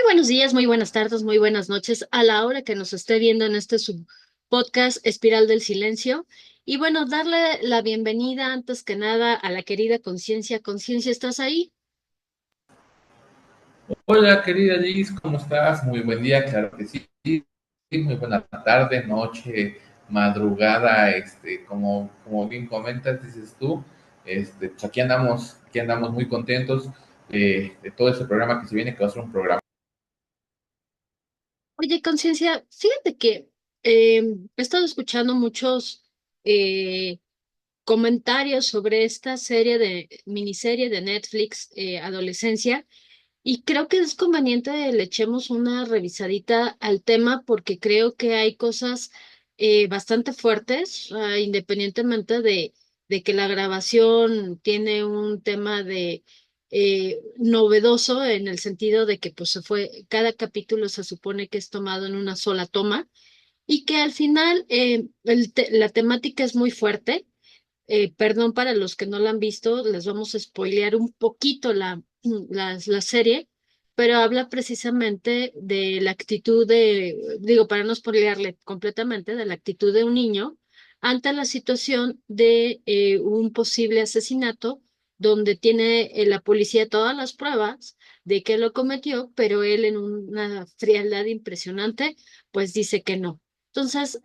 buenos días, muy buenas tardes, muy buenas noches a la hora que nos esté viendo en este su podcast Espiral del Silencio. Y bueno, darle la bienvenida antes que nada a la querida Conciencia. Conciencia, ¿estás ahí? Hola, querida Liz, ¿cómo estás? Muy buen día, claro que sí. Muy buena tarde, noche, madrugada, como bien comentas, dices tú, pues aquí andamos muy contentos de todo este programa que se viene, que va a ser un programa. Oye, Conciencia, fíjate que he estado escuchando muchos eh, comentarios sobre esta serie de miniserie de Netflix, Adolescencia. Y creo que es conveniente le echemos una revisadita al tema porque creo que hay cosas bastante fuertes, independientemente de que la grabación tiene un tema de novedoso en el sentido de que pues se fue, cada capítulo se supone que es tomado en una sola toma y que al final la temática es muy fuerte. Perdón para los que no la han visto, les vamos a spoilear un poquito la serie, pero habla precisamente de la actitud digo, para no spoilearle completamente, de la actitud de un niño ante la situación de un posible asesinato, donde tiene la policía todas las pruebas de que lo cometió, pero él en una frialdad impresionante, pues dice que no. Entonces,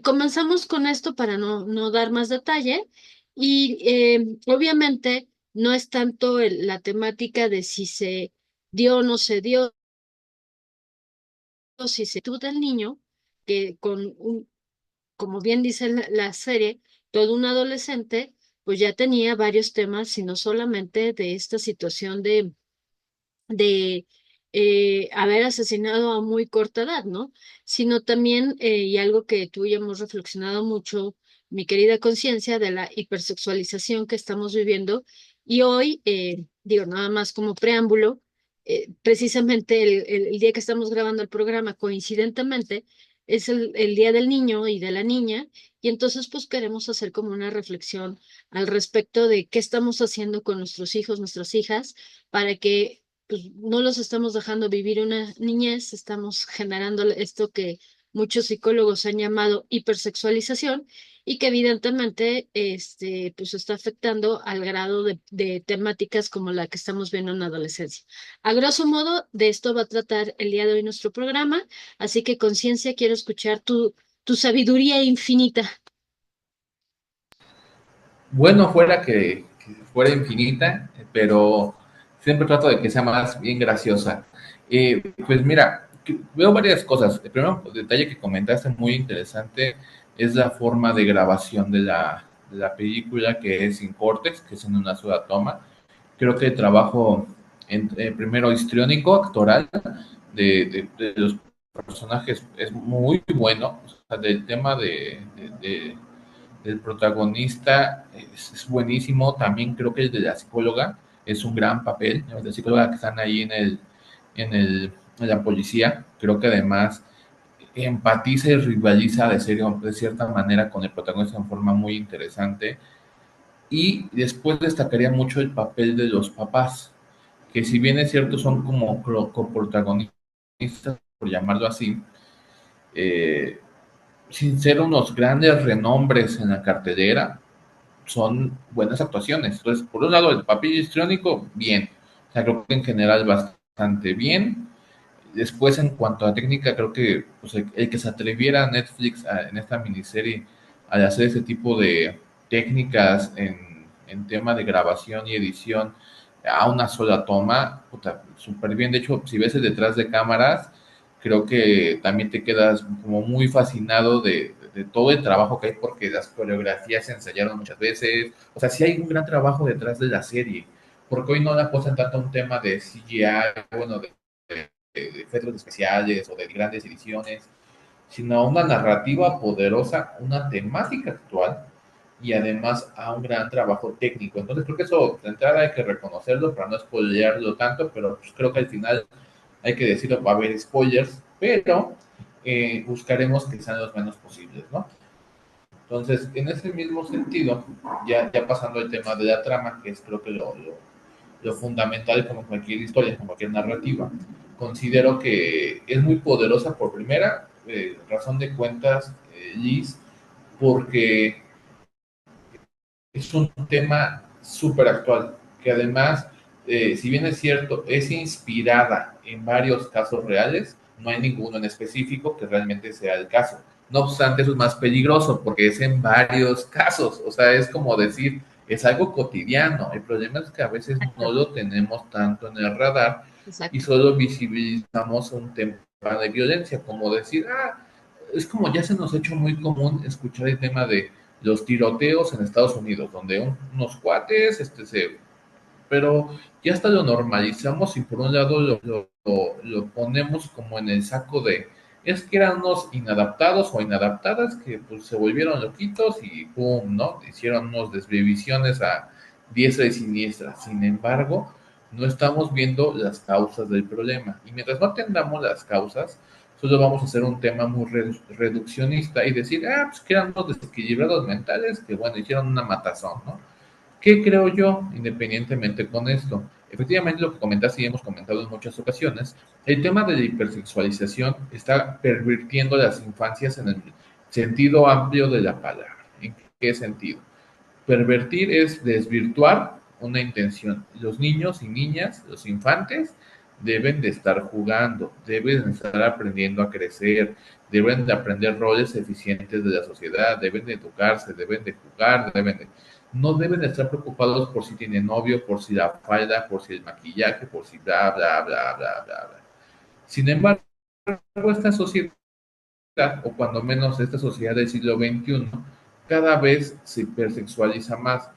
comenzamos con esto para no dar más detalle y obviamente no es tanto la temática de si se dio o no se dio, si se tú del niño, que como bien dice la serie, todo un adolescente, pues ya tenía varios temas y no solamente de esta situación de haber asesinado a muy corta edad, ¿no? Sino también, y algo que tú y yo hemos reflexionado mucho, mi querida Conciencia, de la hipersexualización que estamos viviendo. Y hoy, digo, nada más como preámbulo, precisamente el día que estamos grabando el programa, coincidentemente, es el Día del Niño y de la Niña, y entonces pues queremos hacer como una reflexión al respecto de qué estamos haciendo con nuestros hijos, nuestras hijas, para que pues no los estamos dejando vivir una niñez, estamos generando esto que muchos psicólogos han llamado hipersexualización y que evidentemente pues está afectando al grado de temáticas como la que estamos viendo en la adolescencia. A grosso modo, de esto va a tratar el día de hoy nuestro programa, así que Conciencia, quiero escuchar tu sabiduría infinita. Bueno, que fuera infinita, pero siempre trato de que sea más bien graciosa. Pues mira, veo varias cosas. El primer detalle que comentaste muy interesante es la forma de grabación de la película, que es sin cortes, que es en una sola toma. Creo que el trabajo primero histriónico, actoral, de los personajes es muy bueno. O sea, del tema del protagonista es buenísimo. También creo que el de la psicóloga es un gran papel. La psicóloga que están ahí en, el, en la policía, creo que además empatiza y rivaliza de cierta manera con el protagonista de forma muy interesante. Y después destacaría mucho el papel de los papás, que si bien es cierto son como coprotagonistas, por llamarlo así, eh, sin ser unos grandes renombres en la cartelera, son buenas actuaciones. Entonces, por un lado, el papel histriónico, bien. O sea, creo que en general bastante bien. Después, en cuanto a técnica, creo que pues, el que se atreviera a Netflix en esta miniserie a hacer ese tipo de técnicas en tema de grabación y edición a una sola toma, súper bien. De hecho, si ves el detrás de cámaras, creo que también te quedas como muy fascinado de todo el trabajo que hay, porque las coreografías se ensayaron muchas veces. O sea, sí hay un gran trabajo detrás de la serie, porque hoy no la apuestan tanto a un tema de CGI, bueno, de efectos especiales o de grandes ediciones, sino a una narrativa poderosa, una temática actual y además a un gran trabajo técnico. Entonces creo que eso de entrada hay que reconocerlo para no spoilearlo tanto, pero pues creo que al final hay que decirlo, va a haber spoilers, pero buscaremos que sean los menos posibles, ¿no? Entonces, en ese mismo sentido, ya pasando al tema de la trama, que es creo que lo fundamental como cualquier historia, como cualquier narrativa. Considero que es muy poderosa por primera razón de cuentas, Liz, porque es un tema súper actual, que además, si bien es cierto, es inspirada en varios casos reales, no hay ninguno en específico que realmente sea el caso. No obstante, eso es más peligroso porque es en varios casos, o sea, es como decir, es algo cotidiano. El problema es que a veces no lo tenemos tanto en el radar y Exacto. solo visibilizamos un tema de violencia, como decir, es como ya se nos ha hecho muy común escuchar el tema de los tiroteos en Estados Unidos, donde unos cuates, pero ya hasta lo normalizamos y por un lado lo ponemos como en el saco de, es que eran unos inadaptados o inadaptadas que pues se volvieron loquitos y pum, ¿no? Hicieron unos desvivisiones a diestra y siniestra. Sin embargo, no estamos viendo las causas del problema. Y mientras no atendamos las causas, solo vamos a hacer un tema muy reduccionista y decir, pues que eran unos desequilibrados mentales que, bueno, hicieron una matazón, ¿no? ¿Qué creo yo, independientemente con esto? Efectivamente, lo que comentaste y hemos comentado en muchas ocasiones, el tema de la hipersexualización está pervirtiendo las infancias en el sentido amplio de la palabra. ¿En qué sentido? Pervertir es desvirtuar una intención. Los niños y niñas, los infantes, deben de estar jugando, deben de estar aprendiendo a crecer, deben de aprender roles eficientes de la sociedad, deben de educarse, deben de jugar, no deben de estar preocupados por si tienen novio, por si la falda, por si el maquillaje, por si bla, bla, bla, bla, bla, bla. Sin embargo, esta sociedad, o cuando menos esta sociedad del siglo XXI, cada vez se hipersexualiza más.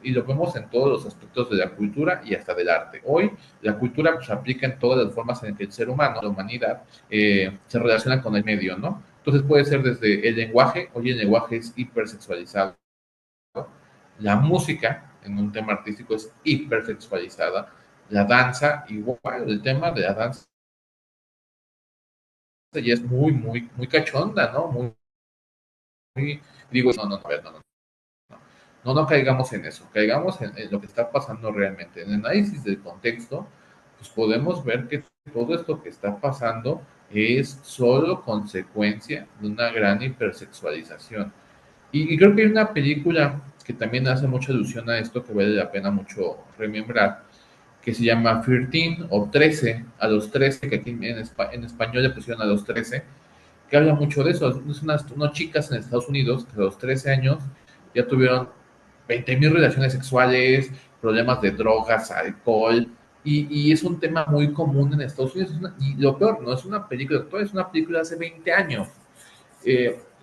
Y lo vemos en todos los aspectos de la cultura y hasta del arte. Hoy la cultura pues, aplica en todas las formas en que el ser humano, la humanidad, se relaciona con el medio, ¿no? Entonces puede ser desde el lenguaje, hoy el lenguaje es hipersexualizado, la música en un tema artístico es hipersexualizada, la danza igual, el tema de la danza ya es muy, muy, muy cachonda, ¿no? Muy digo, no, no, no, a ver, no, no, no, no caigamos en eso, caigamos en lo que está pasando realmente. En el análisis del contexto, pues podemos ver que todo esto que está pasando es solo consecuencia de una gran hipersexualización. Y creo que hay una película que también hace mucha alusión a esto que vale la pena mucho remembrar, que se llama 13 o 13, a los 13, que aquí en español le pusieron a los 13, que habla mucho de eso. Es unas chicas en Estados Unidos que a los 13 años ya tuvieron 20.000 relaciones sexuales, problemas de drogas, alcohol, y es un tema muy común en Estados Unidos. Y lo peor, no es una película actual, es una película de hace 20 años.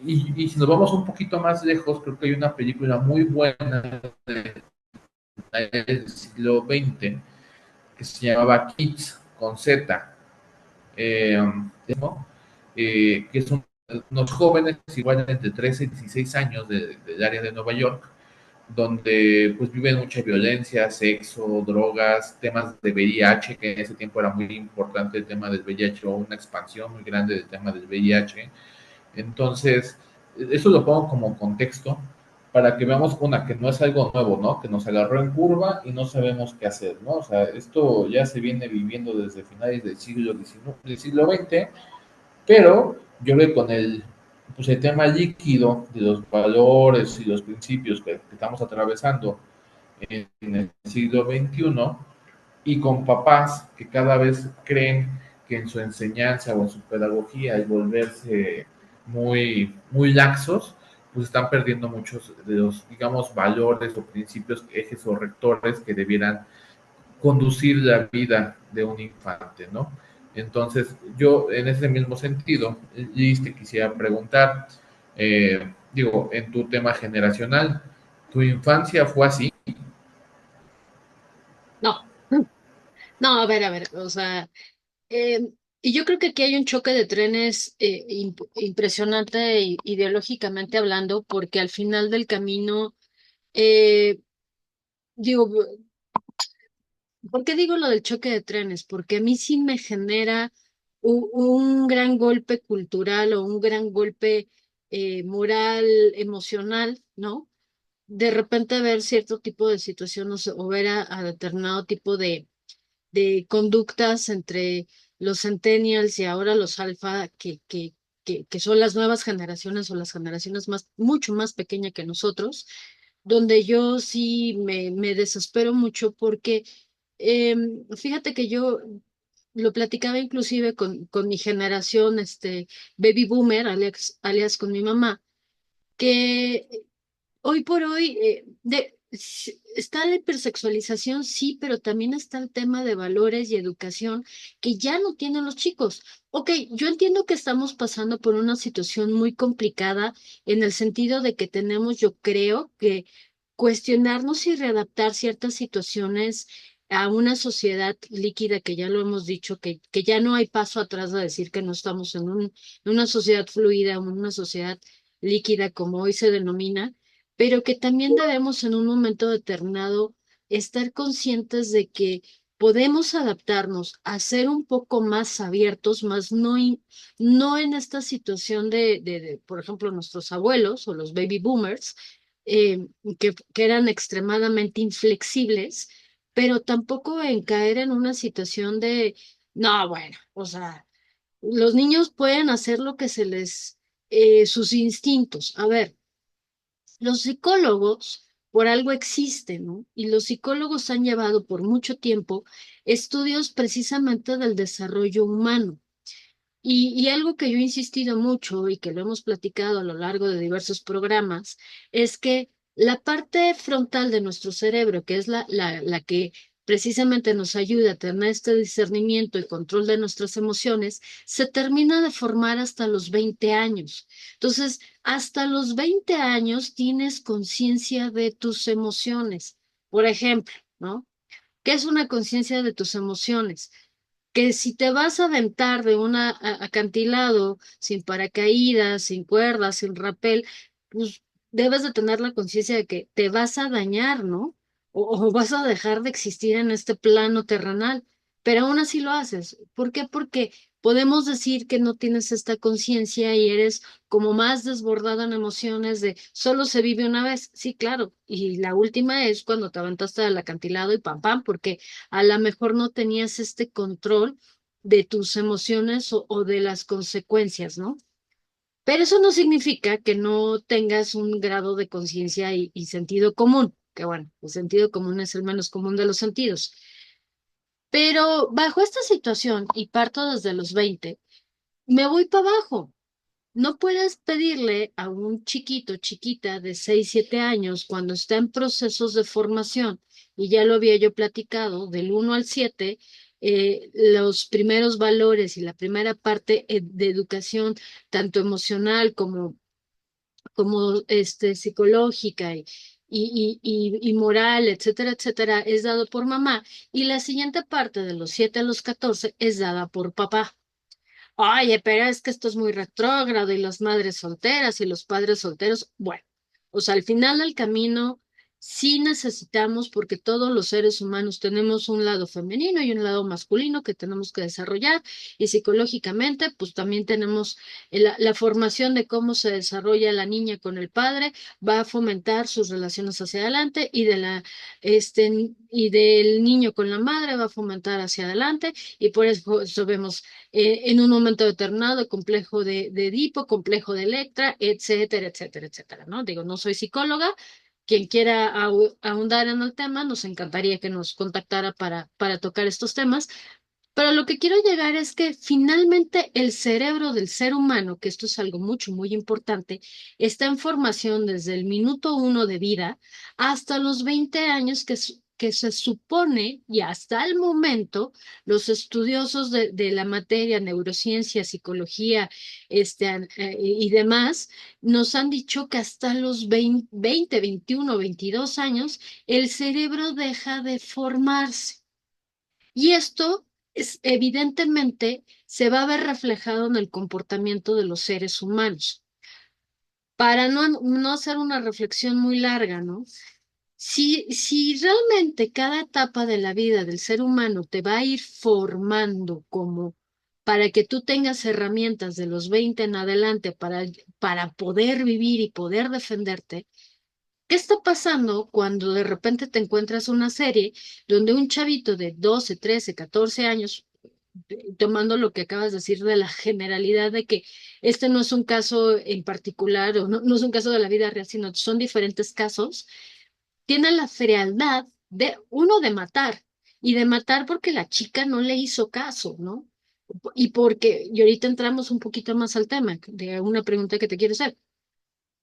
Y si nos vamos un poquito más lejos, creo que hay una película muy buena del siglo XX que se llamaba Kids con Z, eh, ¿no? Que son unos jóvenes igual entre 13 y 16 años del área de Nueva York, donde pues viven mucha violencia, sexo, drogas, temas de VIH, que en ese tiempo era muy importante el tema del VIH o una expansión muy grande del tema del VIH. Entonces, eso lo pongo como contexto para que veamos una que no es algo nuevo, ¿no? Que nos agarró en curva y no sabemos qué hacer, ¿no? O sea, esto ya se viene viviendo desde finales del siglo XIX, del siglo XX, pero yo creo que con pues el tema líquido de los valores y los principios que estamos atravesando en el siglo XXI y con papás que cada vez creen que en su enseñanza o en su pedagogía el volverse muy, muy laxos, pues están perdiendo muchos de los, digamos, valores o principios, ejes o rectores que debieran conducir la vida de un infante, ¿no? Entonces, yo en ese mismo sentido, Liz, te quisiera preguntar, digo, en tu tema generacional, ¿tu infancia fue así? No, no, a ver, o sea, eh, y yo creo que aquí hay un choque de trenes impresionante ideológicamente hablando, porque al final del camino, eh, digo, ¿por qué digo lo del choque de trenes? Porque a mí sí me genera un gran golpe cultural o un gran golpe moral, emocional, ¿no? de repente ver cierto tipo de situaciones o ver a determinado tipo de conductas entre los centennials y ahora los alfa, que son las nuevas generaciones o las generaciones mucho más pequeñas que nosotros, donde yo sí me desespero mucho porque fíjate que yo lo platicaba inclusive con mi generación, baby boomer, alias con mi mamá, que hoy por hoy está la hipersexualización, sí, pero también está el tema de valores y educación que ya no tienen los chicos. Ok, yo entiendo que estamos pasando por una situación muy complicada en el sentido de que tenemos, yo creo, que cuestionarnos y readaptar ciertas situaciones a una sociedad líquida que ya lo hemos dicho, que ya no hay paso atrás de decir que no estamos en una sociedad fluida, en una sociedad líquida como hoy se denomina, pero que también debemos en un momento determinado estar conscientes de que podemos adaptarnos a ser un poco más abiertos, más no en esta situación por ejemplo, nuestros abuelos o los baby boomers, que eran extremadamente inflexibles, pero tampoco en caer en una situación de, no, bueno, o sea, los niños pueden hacer lo que sus instintos. A ver, los psicólogos por algo existen, ¿no? Y los psicólogos han llevado por mucho tiempo estudios precisamente del desarrollo humano. Y algo que yo he insistido mucho y que lo hemos platicado a lo largo de diversos programas, es que la parte frontal de nuestro cerebro, que es la que precisamente nos ayuda a tener este discernimiento y control de nuestras emociones, se termina de formar hasta los 20 años. Entonces, hasta los 20 años tienes conciencia de tus emociones. Por ejemplo, ¿no? ¿Qué es una conciencia de tus emociones? Que si te vas a aventar de un acantilado sin paracaídas, sin cuerdas, sin rapel, pues debes de tener la conciencia de que te vas a dañar, ¿no? O vas a dejar de existir en este plano terrenal, pero aún así lo haces. ¿Por qué? Porque podemos decir que no tienes esta conciencia y eres como más desbordada en emociones de solo se vive una vez. Sí, claro. Y la última es cuando te aventaste del acantilado y pam, pam, porque a lo mejor no tenías este control de tus emociones o de las consecuencias, ¿no? Pero eso no significa que no tengas un grado de conciencia y sentido común, que bueno, el sentido común es el menos común de los sentidos. Pero bajo esta situación, y parto desde los 20, me voy para abajo. No puedes pedirle a un chiquito, chiquita de 6 7 años, cuando está en procesos de formación, y ya lo había yo platicado, del 1 al 7, los primeros valores y la primera parte de educación, tanto emocional como psicológica y moral, etcétera, etcétera, es dado por mamá, y la siguiente parte de los 7 a los 14 es dada por papá. Oye, pero es que esto es muy retrógrado y las madres solteras y los padres solteros. Bueno, o sea, al final del camino sí necesitamos, porque todos los seres humanos tenemos un lado femenino y un lado masculino que tenemos que desarrollar, y psicológicamente, pues también tenemos la formación de cómo se desarrolla la niña con el padre, va a fomentar sus relaciones hacia adelante, y del niño con la madre va a fomentar hacia adelante, y por eso vemos en un momento determinado, complejo de Edipo, complejo de Electra, etcétera, etcétera, etcétera, ¿no? Digo, no soy psicóloga. Quien quiera ahondar en el tema, nos encantaría que nos contactara para tocar estos temas. Pero lo que quiero llegar es que finalmente el cerebro del ser humano, que esto es algo mucho, muy importante, está en formación desde el minuto 1 de vida hasta los 20 años que se supone, y hasta el momento, los estudiosos de la materia, neurociencia, psicología, y demás, nos han dicho que hasta los 20, 21, 22 años, el cerebro deja de formarse. Y esto evidentemente se va a ver reflejado en el comportamiento de los seres humanos. Para no hacer una reflexión muy larga, ¿no? Si realmente cada etapa de la vida del ser humano te va a ir formando como para que tú tengas herramientas de los 20 en adelante para poder vivir y poder defenderte, ¿Qué está pasando cuando de repente te encuentras una serie donde un chavito de 12, 13, 14 años, tomando lo que acabas de decir de la generalidad de que este no es un caso en particular o no, no es un caso de la vida real, sino son diferentes casos, tiene la frialdad de uno de matar y de matar porque la chica no le hizo caso, ¿no? Y porque, y ahorita entramos un poquito más al tema de una pregunta que te quiero hacer.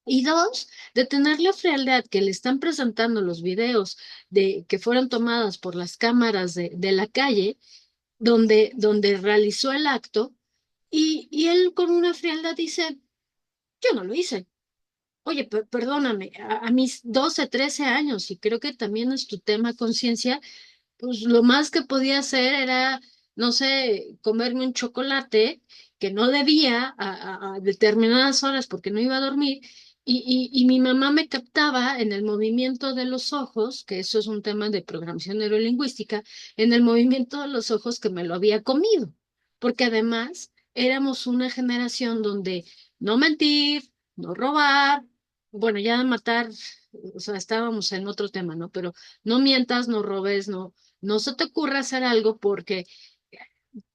Y dos, de tener la frialdad que le están presentando los videos de que fueron tomadas por las cámaras de la calle, donde realizó el acto, y él con una frialdad dice, yo no lo hice. Oye, perdóname, a mis 12, 13 años, y creo que también es tu tema conciencia, pues lo más que podía hacer era, no sé, comerme un chocolate que no debía a determinadas horas porque no iba a dormir. Y mi mamá me captaba en el movimiento de los ojos, que eso es un tema de programación neurolingüística, en el movimiento de los ojos que me lo había comido. Porque además éramos una generación donde no mentir, no robar, bueno, ya matar, o sea, estábamos en otro tema, ¿no? Pero no mientas, no robes, no se te ocurra hacer algo porque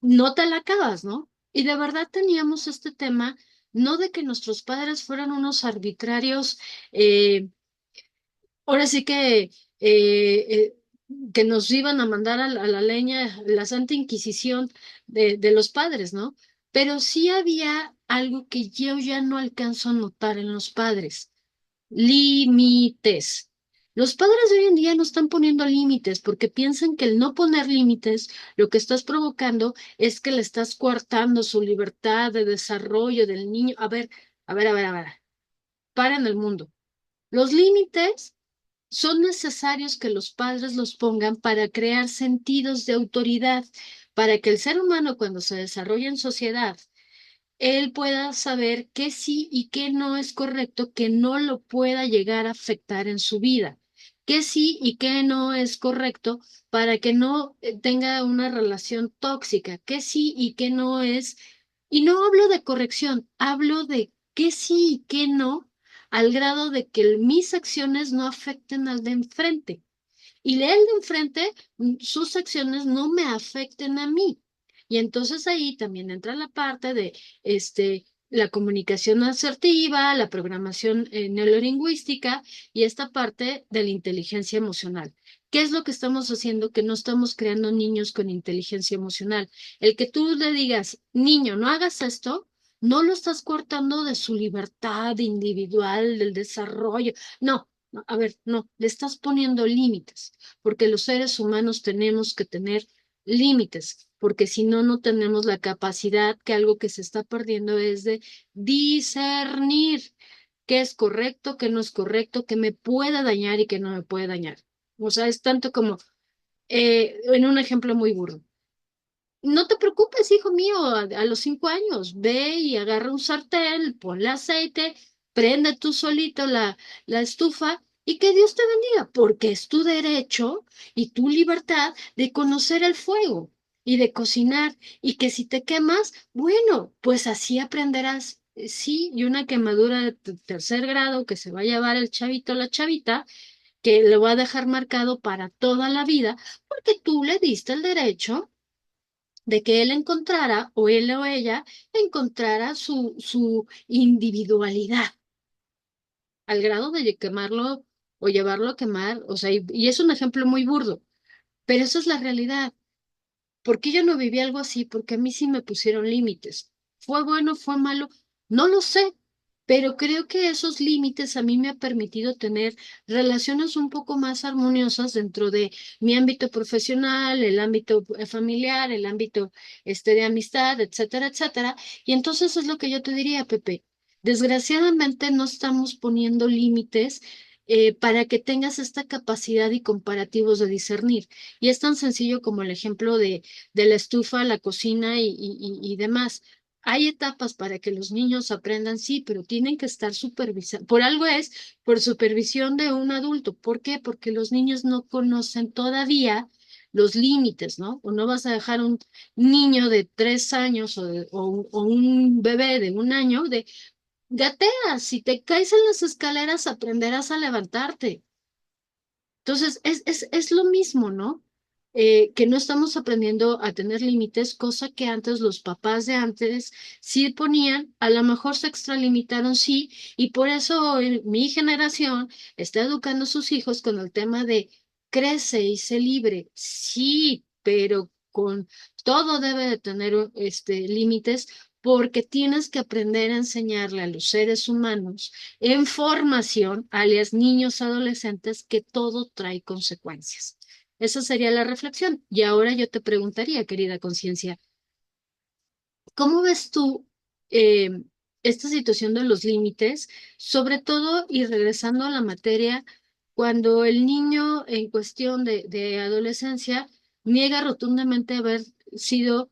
no te la acabas, ¿no? Y de verdad teníamos este tema, no de que nuestros padres fueran unos arbitrarios, eh, ahora sí que nos iban a mandar a la leña, la Santa Inquisición de los padres, ¿no? Pero sí había algo que yo ya no alcanzo a notar en los padres. Límites. Los padres de hoy en día no están poniendo límites porque piensan que el no poner límites lo que estás provocando es que le estás coartando su libertad de desarrollo del niño. A ver. Para en el mundo. Los límites son necesarios que los padres los pongan para crear sentidos de autoridad, para que el ser humano cuando se desarrolla en sociedad él pueda saber qué sí y qué no es correcto, que no lo pueda llegar a afectar en su vida, qué sí y qué no es correcto para que no tenga una relación tóxica, qué sí y qué no es, y no hablo de corrección, hablo de qué sí y qué no, al grado de que mis acciones no afecten al de enfrente y el de enfrente, sus acciones no me afecten a mí. Y entonces ahí también entra la parte de la comunicación asertiva, la programación neurolingüística y esta parte de la inteligencia emocional. ¿Qué es lo que estamos haciendo? Que no estamos creando niños con inteligencia emocional. El que tú le digas, niño, no hagas esto, no lo estás cortando de su libertad individual, del desarrollo. No, no, a ver, no, le estás poniendo límites porque los seres humanos tenemos que tener límites, porque si no, no tenemos la capacidad que algo que se está perdiendo es de discernir qué es correcto, qué no es correcto, qué me puede dañar y qué no me puede dañar. O sea, es tanto como en un ejemplo muy burdo. No te preocupes, hijo mío, a los 5 años, ve y agarra un sartén, ponle aceite, prende tú solito la estufa y que Dios te bendiga, porque es tu derecho y tu libertad de conocer el fuego y de cocinar y que si te quemas, bueno, pues así aprenderás. Sí, y una quemadura de tercer grado que se va a llevar el chavito o la chavita, que lo va a dejar marcado para toda la vida, porque tú le diste el derecho de que él encontrara, o él o ella, encontrara su individualidad, al grado de quemarlo o llevarlo a quemar, o sea, y es un ejemplo muy burdo, pero eso es la realidad. ¿Por qué yo no viví algo así? Porque a mí sí me pusieron límites. ¿Fue bueno, fue malo? No lo sé, pero creo que esos límites a mí me ha permitido tener relaciones un poco más armoniosas dentro de mi ámbito profesional, el ámbito familiar, el ámbito de amistad, etcétera, etcétera. Y entonces es lo que yo te diría, Pepe. Desgraciadamente no estamos poniendo límites para que tengas esta capacidad y comparativos de discernir. Y es tan sencillo como el ejemplo de la estufa, la cocina y demás. Hay etapas para que los niños aprendan, sí, pero tienen que estar supervisados. Por algo es por supervisión de un adulto. ¿Por qué? Porque los niños no conocen todavía los límites, ¿no? O no vas a dejar un niño de 3 años o un bebé de 1 año gatea, si te caes en las escaleras aprenderás a levantarte. Entonces, es lo mismo, ¿no? Que no estamos aprendiendo a tener límites, cosa que antes los papás de antes sí ponían, a lo mejor se extralimitaron, sí, y por eso mi generación está educando a sus hijos con el tema de crece y sé libre, sí, pero con todo debe de tener límites porque tienes que aprender a enseñarle a los seres humanos en formación, alias niños adolescentes, que todo trae consecuencias. Esa sería la reflexión. Y ahora yo te preguntaría, querida conciencia, ¿cómo ves tú eh, esta situación de los límites, sobre todo y regresando a la materia, cuando el niño en cuestión de adolescencia niega rotundamente haber sido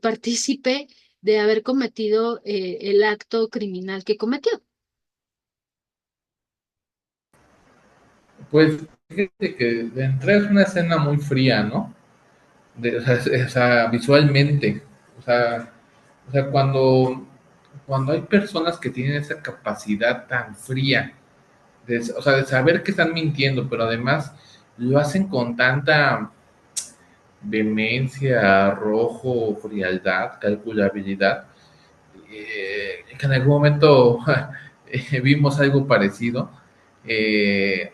partícipe de haber cometido el acto criminal que cometió? Pues fíjate que de entrada es una escena muy fría, ¿no? O sea, visualmente. O sea, cuando hay personas que tienen esa capacidad tan fría, o sea, de saber que están mintiendo, pero además lo hacen con tanta vehemencia, arrojo, frialdad, calculabilidad, que en algún momento vimos algo parecido. Eh,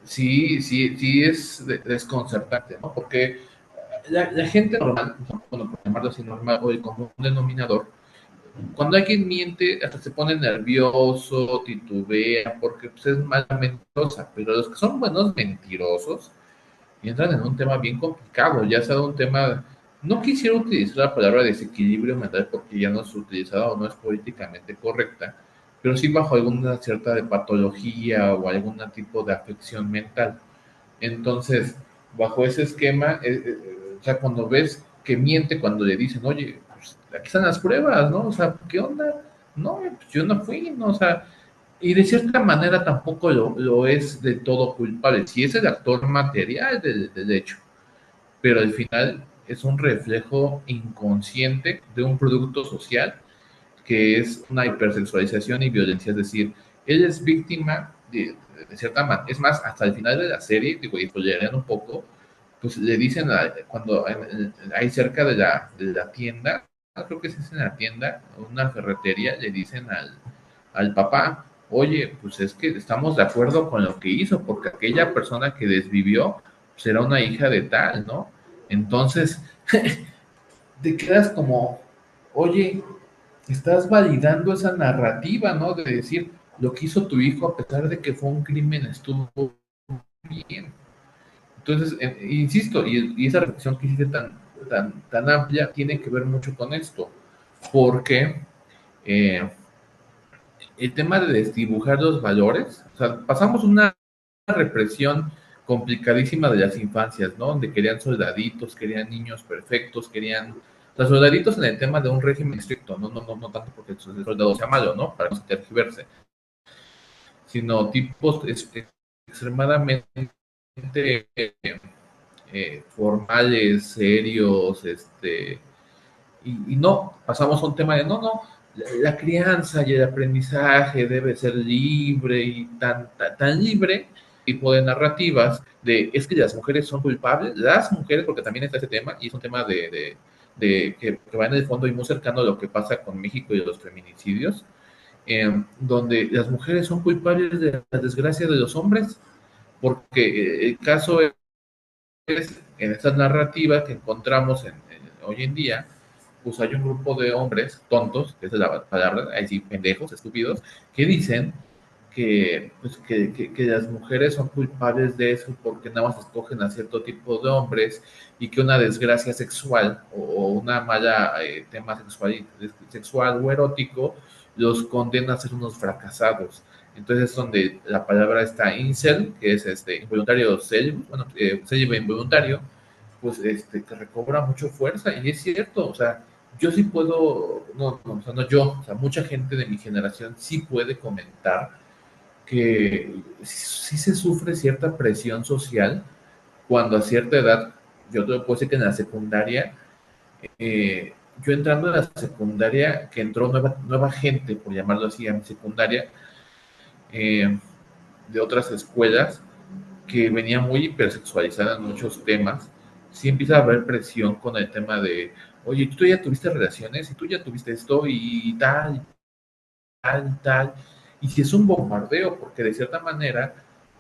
sí es desconcertante, ¿no? Porque la gente normal, bueno, por llamarlo así normal, o el común denominador, cuando alguien miente, hasta se pone nervioso, titubea, porque pues, es mala mentirosa, pero los que son buenos mentirosos entran en un tema bien complicado, ya sea un tema, no quisiera utilizar la palabra desequilibrio mental porque ya no es utilizada o no es políticamente correcta, pero sí bajo alguna cierta de patología o algún tipo de afección mental. Entonces, bajo ese esquema, o sea, cuando ves que miente, cuando le dicen, oye, pues aquí están las pruebas, ¿no? O sea, ¿qué onda? No, pues yo no fui, ¿no? O sea, y de cierta manera tampoco lo es de todo culpable. Si es el actor material del hecho, pero al final es un reflejo inconsciente de un producto social que es una hipersexualización y violencia. Es decir, él es víctima de cierta manera. Es más, hasta el final de la serie, digo, y spoilerean un poco, pues le dicen cuando hay cerca de la tienda, creo que es en la tienda, una ferretería, le dicen al papá, oye, pues es que estamos de acuerdo con lo que hizo, porque aquella persona que desvivió pues era una hija de tal, ¿no? Entonces, te quedas como, oye, estás validando esa narrativa, ¿no? De decir, lo que hizo tu hijo, a pesar de que fue un crimen, estuvo bien. Entonces, insisto, y esa reflexión que hiciste tan amplia tiene que ver mucho con esto, porque eh, el tema de desdibujar los valores, o sea, pasamos una represión complicadísima de las infancias, ¿no? Donde querían soldaditos, querían niños perfectos, querían, o sea, soldaditos en el tema de un régimen estricto, no tanto porque el soldado sea malo, ¿no? Para no tergiverse, sino tipos extremadamente formales, serios, y no, pasamos a un tema de no, la crianza y el aprendizaje debe ser libre y tan libre tipo de narrativas de es que las mujeres son culpables, las mujeres, porque también está ese tema y es un tema que va en el fondo y muy cercano a lo que pasa con México y los feminicidios, donde las mujeres son culpables de la desgracia de los hombres, porque el caso es en estas narrativas que encontramos hoy en día, pues hay un grupo de hombres tontos, que esa es la palabra, ahí sí, pendejos, estúpidos, que dicen que las mujeres son culpables de eso porque nada más escogen a cierto tipo de hombres y que una desgracia sexual o una mala tema sexual o erótico los condena a ser unos fracasados. Entonces es donde la palabra está incel, que es involuntario bueno, célibe involuntario, pues que recobra mucho fuerza y es cierto, o sea, yo sí puedo, o sea, no yo, o sea, mucha gente de mi generación sí puede comentar que sí se sufre cierta presión social cuando a cierta edad, yo te puedo decir que en la secundaria, yo entrando a la secundaria, que entró nueva gente, por llamarlo así, a mi secundaria, eh, de otras escuelas, que venía muy hipersexualizada en muchos temas, sí empieza a haber presión con el tema de, oye, tú ya tuviste relaciones y tú ya tuviste esto y tal, tal, tal. Y si es un bombardeo, porque de cierta manera,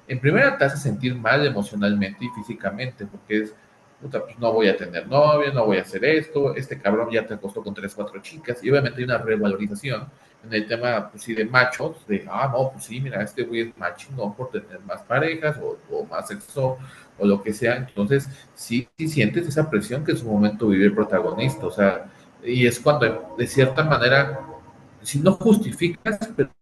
en primera te hace sentir mal emocionalmente y físicamente, porque es, puta, pues no voy a tener novio, no voy a hacer esto, este cabrón ya te acostó con tres, cuatro chicas, y obviamente hay una revalorización en el tema, pues sí, de machos, de, no, pues sí, mira, este güey es más chingón por tener más parejas o más sexo o lo que sea, entonces sí, sí sientes esa presión que en su momento vive el protagonista, o sea, y es cuando de cierta manera si no justificas,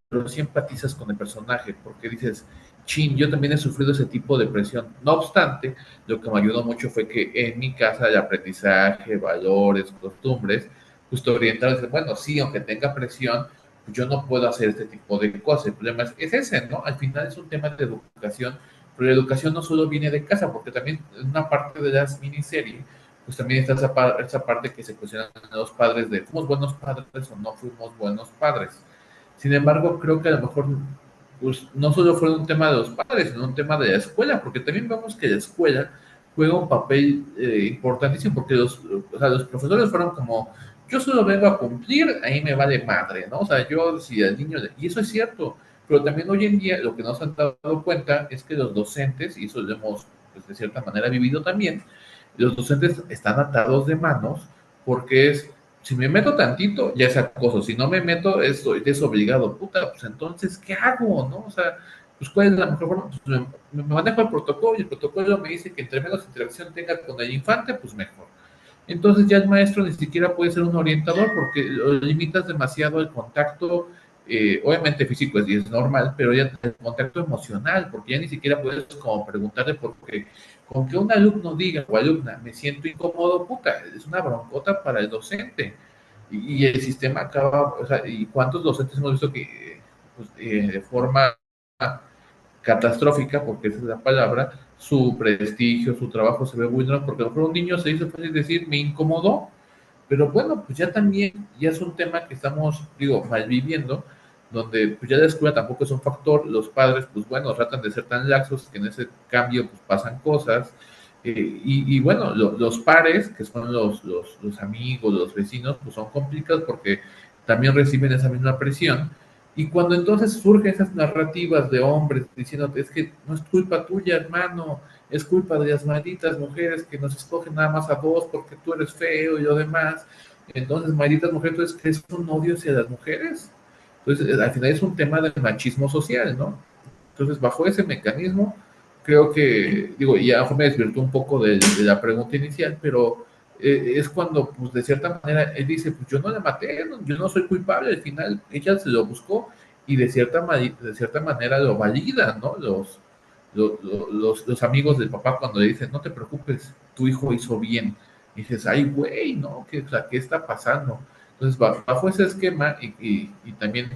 pero sí empatizas con el personaje, porque dices, chin, yo también he sufrido ese tipo de presión. No obstante, lo que me ayudó mucho fue que en mi casa de aprendizaje, valores, costumbres, justo orientados, bueno, sí, aunque tenga presión, pues yo no puedo hacer este tipo de cosas. El problema es ese, ¿no? Al final es un tema de educación, pero la educación no solo viene de casa, porque también en una parte de las miniseries pues también está esa parte que se cuestionan a los padres de ¿fuimos buenos padres o no fuimos buenos padres? Sin embargo, creo que a lo mejor pues, no solo fue un tema de los padres, sino un tema de la escuela, porque también vemos que la escuela juega un papel importantísimo, porque o sea, los profesores fueron como, yo solo vengo a cumplir, ahí me vale madre, ¿no? O sea, yo si al niño, y eso es cierto, pero también hoy en día lo que nos han dado cuenta es que los docentes, y eso lo hemos pues, de cierta manera vivido también, los docentes están atados de manos porque es, si me meto tantito, ya es acoso, si no me meto, estoy desobligado, puta, pues entonces, ¿qué hago? ¿No? O sea, pues cuál es la mejor forma, pues me manejo el protocolo y el protocolo me dice que entre menos interacción tenga con el infante, pues mejor. Entonces ya el maestro ni siquiera puede ser un orientador porque lo limitas demasiado el contacto, obviamente físico es normal, pero ya el contacto emocional, porque ya ni siquiera puedes como preguntarle porque con que un alumno diga o alumna me siento incómodo, puta, es una broncota para el docente. Y el sistema acaba, o sea, ¿y cuántos docentes hemos visto que pues, de forma catastrófica, porque esa es la palabra, su prestigio, su trabajo se ve vulnerado, porque a lo mejor un niño se hizo fácil decir, me incomodó, pero bueno, pues ya también, ya es un tema que estamos, digo, mal viviendo, donde pues ya la escuela tampoco es un factor, los padres, pues bueno, tratan de ser tan laxos que en ese cambio pues pasan cosas, y bueno, los pares, que son los amigos, los vecinos, pues son complicados porque también reciben esa misma presión, y cuando entonces surgen esas narrativas de hombres diciéndote, es que no es culpa tuya, hermano, es culpa de las malditas mujeres que nos escogen nada más a vos porque tú eres feo y lo demás. Entonces, malditas mujeres, entonces, ¿crees un odio hacia las mujeres? Entonces, al final es un tema de machismo social, ¿no? Entonces, bajo ese mecanismo, creo que, digo, y a lo mejor me desvirtuó un poco de la pregunta inicial, pero es cuando, pues, de cierta manera, él dice, pues yo no la maté, no, yo no soy culpable, al final ella se lo buscó y de cierta manera lo validan, ¿no? Los amigos del papá cuando le dicen, no te preocupes, tu hijo hizo bien. Y dices, ay, güey, ¿no? ¿Qué, o sea, ¿qué está pasando? Entonces, bajo ese esquema y también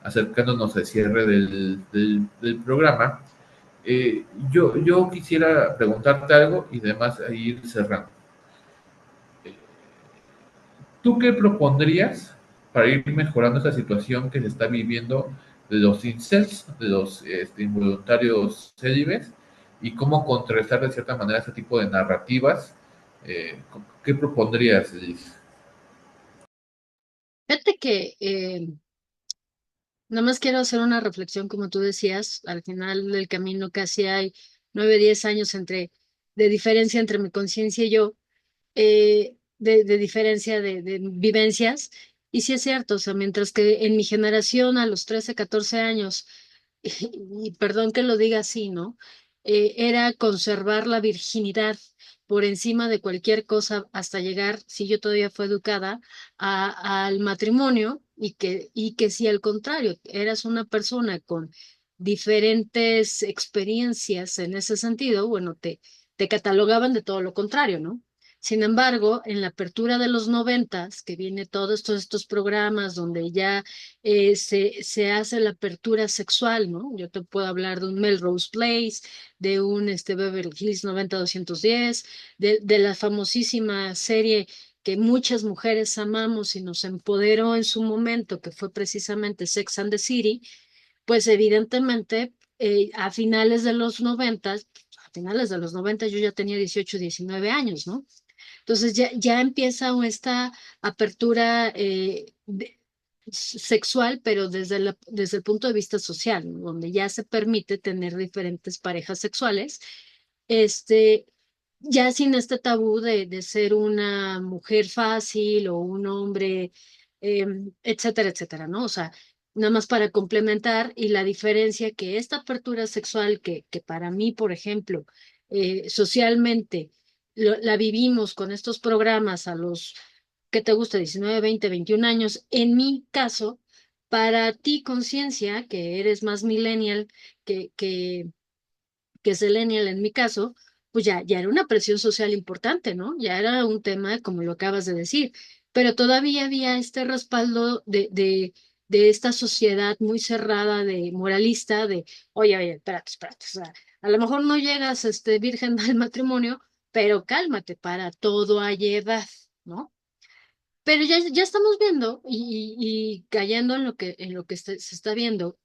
acercándonos al cierre del programa, yo quisiera preguntarte algo y además ir cerrando. ¿Tú qué propondrías para ir mejorando esa situación que se está viviendo de los incels, de los involuntarios célibes, y cómo contrarrestar de cierta manera ese tipo de narrativas? ¿Qué propondrías, Liz? Fíjate que nada más quiero hacer una reflexión, como tú decías, al final del camino casi hay 9, 10 años de diferencia entre mi conciencia y yo, de diferencia de vivencias. Y sí es cierto, o sea, mientras que en mi generación a los 13 14 años, y perdón que lo diga así, ¿no? Era conservar la virginidad por encima de cualquier cosa hasta llegar, si yo todavía fui educada, al matrimonio y que si al contrario, eras una persona con diferentes experiencias en ese sentido, bueno, te catalogaban de todo lo contrario, ¿no? Sin embargo, en la apertura de los 90, que viene todos estos programas donde ya se hace la apertura sexual, ¿no? Yo te puedo hablar de un Melrose Place, de un Beverly Hills 90210, de la famosísima serie que muchas mujeres amamos y nos empoderó en su momento, que fue precisamente Sex and the City, pues evidentemente a finales de los 90 yo ya tenía 18, 19 años, ¿no? Entonces ya empieza esta apertura sexual, pero desde el punto de vista social, ¿no? Donde ya se permite tener diferentes parejas sexuales, este, ya sin este tabú de ser una mujer fácil o un hombre, etcétera, etcétera, ¿no? O sea, nada más para complementar y la diferencia que esta apertura sexual que para mí, por ejemplo, socialmente la vivimos con estos programas a los, ¿qué te gusta? 19, 20, 21 años. En mi caso, para ti, conciencia, que eres más millennial que, que, que Selenial en mi caso, pues ya era una presión social importante, ¿no? Ya era un tema, como lo acabas de decir, pero todavía había este respaldo de esta sociedad muy cerrada, de moralista, de, oye, espérate, o sea, a lo mejor no llegas, virgen al matrimonio, pero cálmate, para todo hay edad, ¿no? Pero ya estamos viendo y cayendo en lo que se está viendo,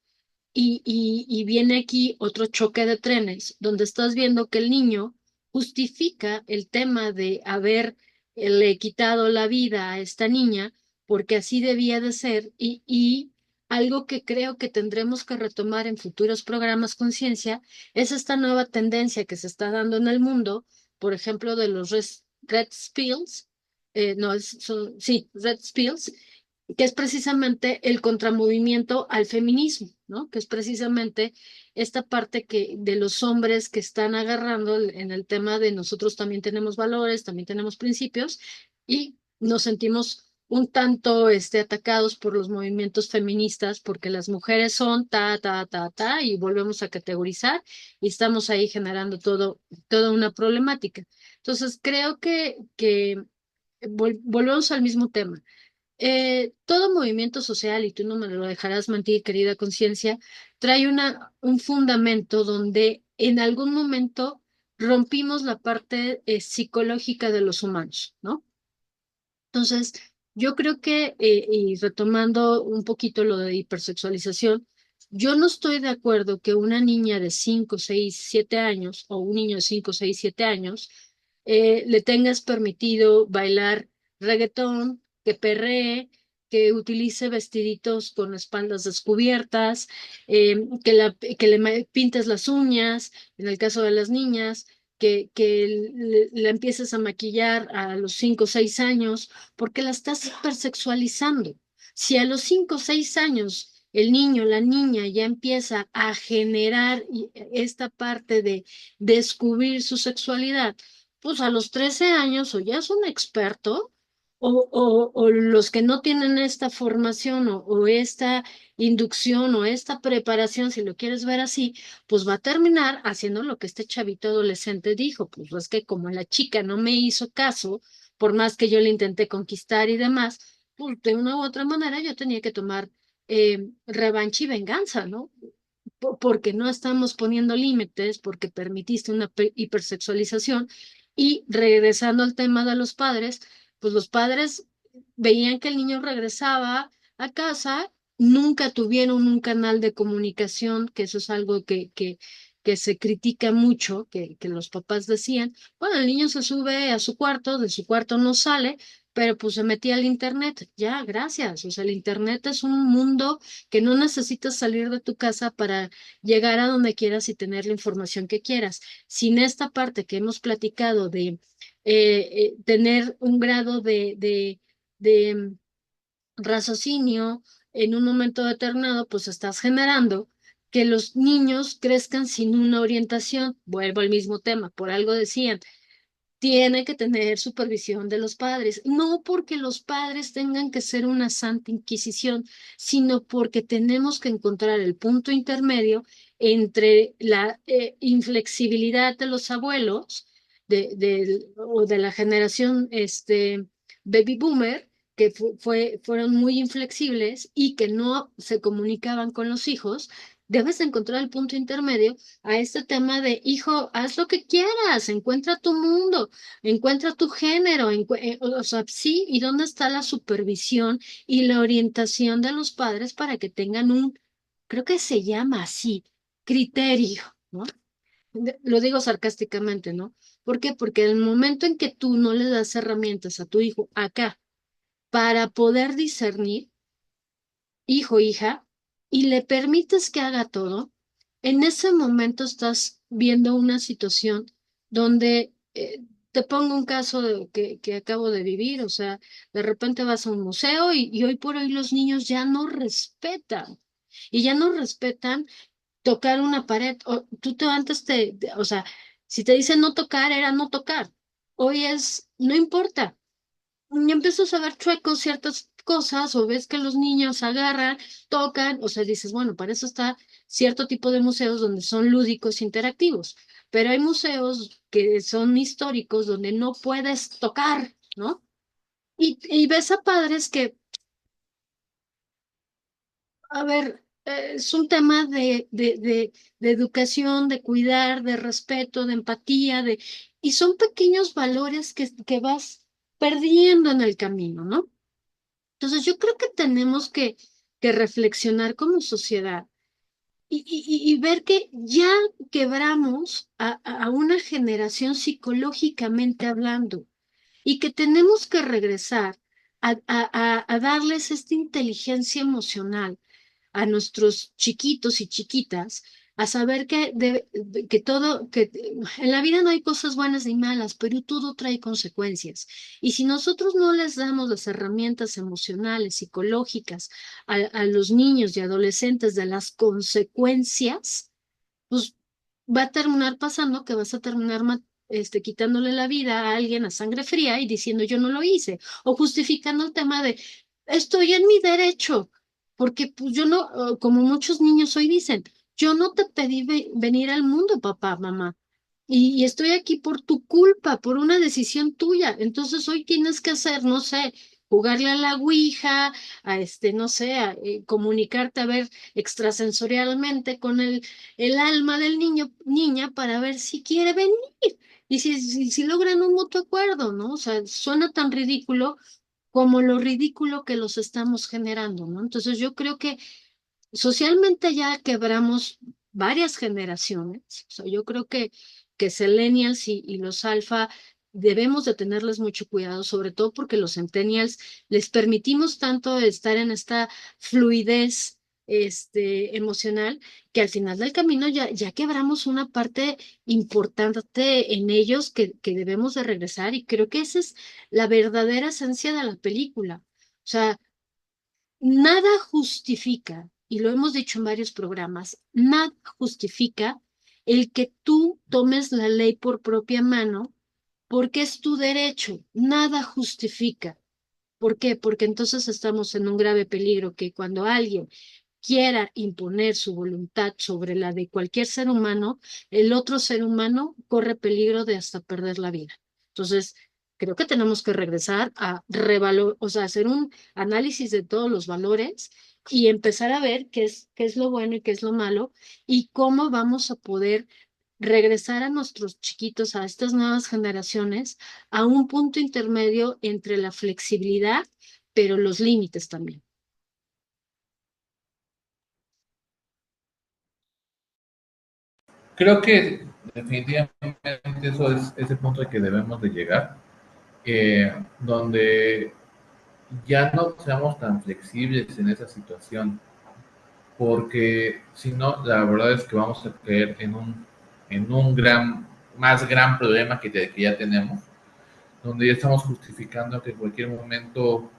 y viene aquí otro choque de trenes, donde estás viendo que el niño justifica el tema de haberle quitado la vida a esta niña, porque así debía de ser, y algo que creo que tendremos que retomar en futuros programas conciencia es esta nueva tendencia que se está dando en el mundo, por ejemplo, de los Red Pills, no, sí, Red Pills, que es precisamente el contramovimiento al feminismo, ¿no? Que es precisamente esta parte de los hombres que están agarrando en el tema de nosotros también tenemos valores, también tenemos principios y nos sentimos un tanto atacados por los movimientos feministas porque las mujeres son ta, y volvemos a categorizar y estamos ahí generando toda una problemática. Entonces, creo que volvemos al mismo tema. Todo movimiento social, y tú no me lo dejarás mentir, querida conciencia, trae un fundamento donde en algún momento rompimos la parte psicológica de los humanos, ¿no? Entonces, yo creo que, y retomando un poquito lo de hipersexualización, yo no estoy de acuerdo que una niña de 5, 6, 7 años o un niño de 5, 6, 7 años le tengas permitido bailar reggaetón, que perree, que utilice vestiditos con espaldas descubiertas, que le pintes las uñas, en el caso de las niñas, que la empieces a maquillar a los 5 o 6 años, porque la estás hipersexualizando. Si a los 5 o 6 años el niño, la niña ya empieza a generar esta parte de descubrir su sexualidad, pues a los 13 años o ya es un experto, o los que no tienen esta formación o esta inducción o esta preparación, si lo quieres ver así, pues va a terminar haciendo lo que este chavito adolescente dijo, pues es que como la chica no me hizo caso, por más que yo le intenté conquistar y demás, pues de una u otra manera yo tenía que tomar revancha y venganza, ¿no? Porque no estamos poniendo límites, porque permitiste una hipersexualización. Y regresando al tema de los padres, pues los padres veían que el niño regresaba a casa, nunca tuvieron un canal de comunicación, que eso es algo que se critica mucho, que los papás decían, bueno, el niño se sube a su cuarto, de su cuarto no sale, pero pues se metía al internet, ya, gracias. O sea, el internet es un mundo que no necesitas salir de tu casa para llegar a donde quieras y tener la información que quieras. Sin esta parte que hemos platicado de tener un grado de raciocinio en un momento determinado, pues estás generando que los niños crezcan sin una orientación. Vuelvo al mismo tema, por algo decían, tiene que tener supervisión de los padres, no porque los padres tengan que ser una santa inquisición, sino porque tenemos que encontrar el punto intermedio entre la inflexibilidad de los abuelos o de la generación baby boomer, que fueron muy inflexibles y que no se comunicaban con los hijos, debes encontrar el punto intermedio a este tema de, hijo, haz lo que quieras, encuentra tu mundo, encuentra tu género, o sea, sí, y dónde está la supervisión y la orientación de los padres para que tengan un, creo que se llama así, criterio, ¿no? Lo digo sarcásticamente, ¿no? ¿Por qué? Porque el momento en que tú no le das herramientas a tu hijo acá para poder discernir, hijo, hija, y le permites que haga todo, en ese momento estás viendo una situación donde, te pongo un caso que acabo de vivir, o sea, de repente vas a un museo y hoy por hoy los niños ya no respetan. Y ya no respetan tocar una pared. O, tú te antes o sea, si te dicen no tocar, era no tocar. Hoy es, no importa. Y empiezas a ver chuecos ciertas cosas, o ves que los niños agarran, tocan, o sea, dices, bueno, para eso está cierto tipo de museos donde son lúdicos interactivos, pero hay museos que son históricos donde no puedes tocar, ¿no? Y ves a padres que, a ver, es un tema de educación, de cuidar, de respeto, de empatía, y son pequeños valores que vas perdiendo en el camino, ¿no? Entonces yo creo que tenemos que reflexionar como sociedad y ver que ya quebramos a una generación psicológicamente hablando y que tenemos que regresar a darles esta inteligencia emocional a nuestros chiquitos y chiquitas, a saber que todo, que en la vida no hay cosas buenas ni malas, pero todo trae consecuencias. Y si nosotros no les damos las herramientas emocionales, psicológicas a los niños y adolescentes de las consecuencias, pues va a terminar pasando que vas a terminar quitándole la vida a alguien a sangre fría y diciendo yo no lo hice, o justificando el tema de estoy en mi derecho, porque pues yo no, como muchos niños hoy dicen, yo no te pedí venir al mundo, papá, mamá. Y estoy aquí por tu culpa, por una decisión tuya. Entonces hoy tienes que hacer, no sé, jugarle a la ouija, a no sé, a comunicarte, a ver, extrasensorialmente con el alma del niño, niña, para ver si quiere venir y si logran un mutuo acuerdo, ¿no? O sea, suena tan ridículo como lo ridículo que los estamos generando, ¿no? Entonces yo creo que socialmente ya quebramos varias generaciones. O sea, yo creo que Millennials y los alfa debemos de tenerles mucho cuidado, sobre todo porque los centennials les permitimos tanto estar en esta fluidez emocional que al final del camino ya quebramos una parte importante en ellos que debemos de regresar y creo que esa es la verdadera esencia de la película. O sea, nada justifica, y lo hemos dicho en varios programas, nada justifica el que tú tomes la ley por propia mano porque es tu derecho. Nada justifica. ¿Por qué? Porque entonces estamos en un grave peligro que cuando alguien quiera imponer su voluntad sobre la de cualquier ser humano, el otro ser humano corre peligro de hasta perder la vida. Entonces, creo que tenemos que regresar a o sea, hacer un análisis de todos los valores y empezar a ver qué es lo bueno y qué es lo malo y cómo vamos a poder regresar a nuestros chiquitos, a estas nuevas generaciones, a un punto intermedio entre la flexibilidad, pero los límites también. Creo que definitivamente eso es ese punto al que debemos de llegar, donde ya no seamos tan flexibles en esa situación, porque si no, la verdad es que vamos a caer en un más gran problema que ya tenemos, donde ya estamos justificando que en cualquier momento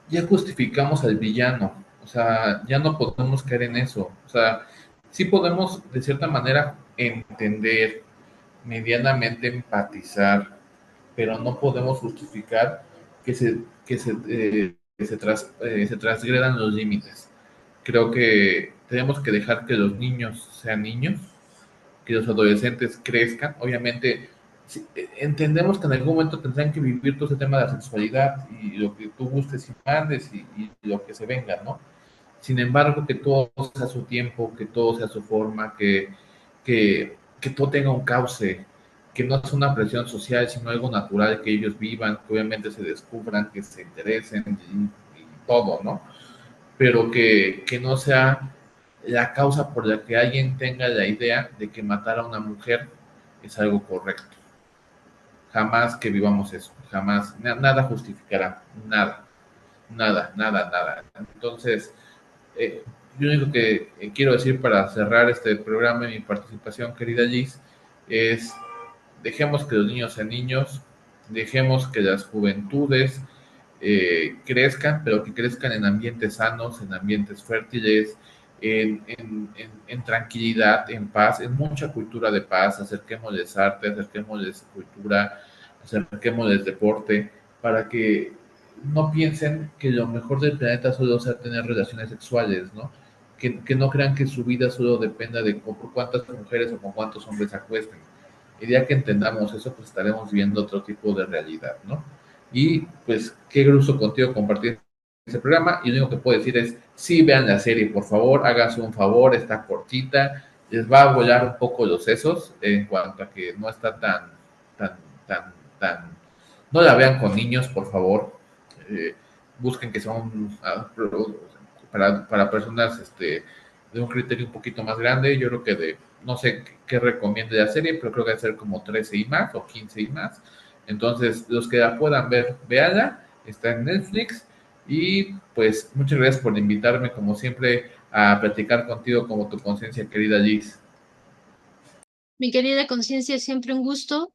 ya justificamos al villano, o sea, ya no podemos caer en eso, o sea, sí podemos de cierta manera entender, medianamente empatizar, pero no podemos justificar que se transgredan los límites. Creo que tenemos que dejar que los niños sean niños, que los adolescentes crezcan. Obviamente, entendemos que en algún momento tendrán que vivir todo ese tema de la sexualidad y lo que tú gustes y mandes y lo que se venga, ¿no? Sin embargo, que todo sea a su tiempo, que todo sea a su forma, que todo tenga un cauce, que no es una presión social, sino algo natural, que ellos vivan, que obviamente se descubran, que se interesen y todo, ¿no? Pero que no sea la causa por la que alguien tenga la idea de que matar a una mujer es algo correcto. Jamás que vivamos eso, jamás, nada justificará, nada, nada, nada, nada. Entonces, yo lo único que quiero decir para cerrar este programa y mi participación, querida Liz, es dejemos que los niños sean niños, dejemos que las juventudes crezcan, pero que crezcan en ambientes sanos, en ambientes fértiles, en tranquilidad, en paz, en mucha cultura de paz, acerquémosles arte, acerquémosles cultura, acerquémosles deporte, para que no piensen que lo mejor del planeta solo sea tener relaciones sexuales, ¿no? Que no crean que su vida solo dependa de con cuántas mujeres o con cuántos hombres se acuesten. Y ya que entendamos eso, pues estaremos viendo otro tipo de realidad, ¿no? Y pues qué gusto contigo compartir este programa. Y lo único que puedo decir es, sí, vean la serie, por favor, háganse un favor, está cortita, les va a volar un poco los sesos en cuanto a que no está tan, tan, tan... No la vean con niños, por favor. Eh, busquen que son para personas de un criterio un poquito más grande. Yo creo que no sé qué recomiende la serie, pero creo que va a ser como 13 y más o 15 y más. Entonces, los que la puedan ver, véanla, está en Netflix. Y pues muchas gracias por invitarme, como siempre, a platicar contigo como tu conciencia, querida Liz. Mi querida conciencia, es siempre un gusto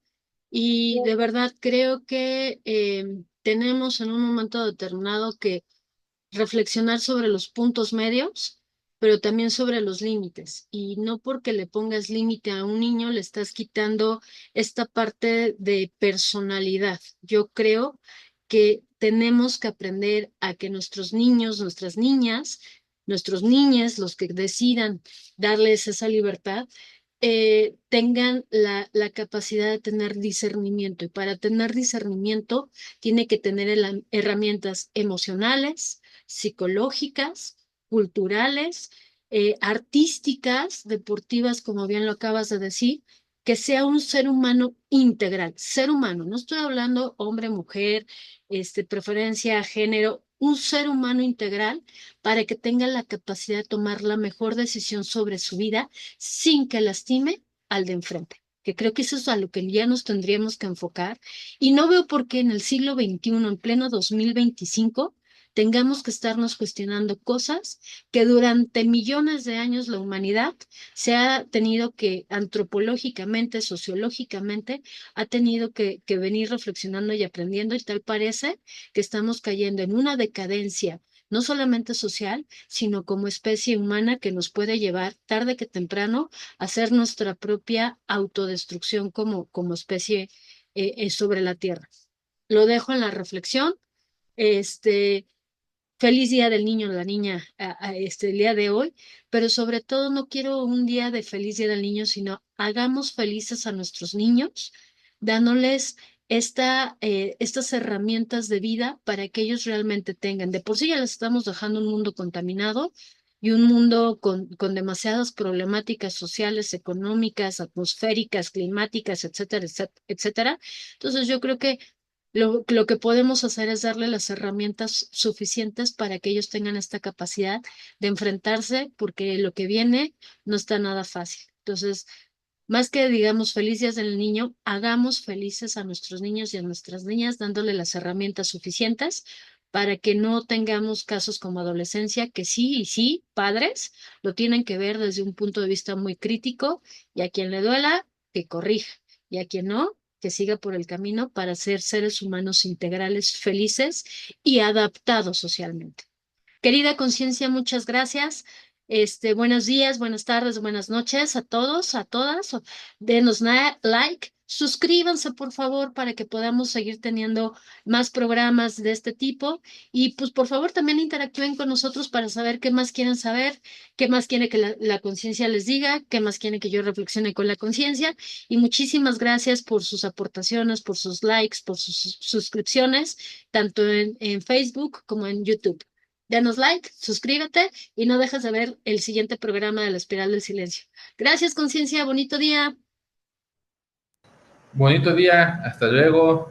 y de verdad creo que tenemos en un momento determinado que reflexionar sobre los puntos medios, pero también sobre los límites. Y no porque le pongas límite a un niño, le estás quitando esta parte de personalidad. Yo creo que tenemos que aprender a que nuestros niños, nuestras niñas, nuestros niñes, los que decidan darles esa libertad, tengan la capacidad de tener discernimiento. Y para tener discernimiento, tiene que tener herramientas emocionales, psicológicas, culturales, artísticas, deportivas, como bien lo acabas de decir, que sea un ser humano integral, ser humano, no estoy hablando hombre, mujer, preferencia, género, un ser humano integral para que tenga la capacidad de tomar la mejor decisión sobre su vida sin que lastime al de enfrente. Que creo que eso es a lo que ya nos tendríamos que enfocar. Y no veo por qué en el siglo XXI, en pleno 2025, tengamos que estarnos cuestionando cosas que durante millones de años la humanidad se ha tenido que, antropológicamente, sociológicamente, ha tenido que venir reflexionando y aprendiendo, y tal parece que estamos cayendo en una decadencia, no solamente social, sino como especie humana, que nos puede llevar tarde que temprano a hacer nuestra propia autodestrucción como especie sobre la Tierra. Lo dejo en la reflexión. Este, Feliz Día del Niño o la Niña el día de hoy, pero sobre todo no quiero un día de feliz Día del Niño, sino hagamos felices a nuestros niños, dándoles estas herramientas de vida para que ellos realmente tengan. De por sí ya les estamos dejando un mundo contaminado y un mundo con demasiadas problemáticas sociales, económicas, atmosféricas, climáticas, etcétera, etcétera, etcétera. Entonces yo creo que lo que podemos hacer es darle las herramientas suficientes para que ellos tengan esta capacidad de enfrentarse, porque lo que viene no está nada fácil. Entonces, más que digamos felices del niño, hagamos felices a nuestros niños y a nuestras niñas, dándole las herramientas suficientes para que no tengamos casos como adolescencia, que sí y sí, padres lo tienen que ver desde un punto de vista muy crítico, y a quien le duela, que corrija, y a quien no, que siga por el camino para ser seres humanos integrales, felices y adaptados socialmente. Querida conciencia, muchas gracias. Buenos días, buenas tardes, buenas noches a todos, a todas. Denos like, suscríbanse por favor para que podamos seguir teniendo más programas de este tipo. Y pues por favor también interactúen con nosotros para saber qué más quieren saber, qué más quiere que la conciencia les diga, qué más quiere que yo reflexione con la conciencia. Y muchísimas gracias por sus aportaciones, por sus likes, por sus suscripciones, tanto en Facebook como en YouTube. Denos like, suscríbete y no dejes de ver el siguiente programa de La Espiral del Silencio. Gracias, conciencia, bonito día. Bonito día, hasta luego.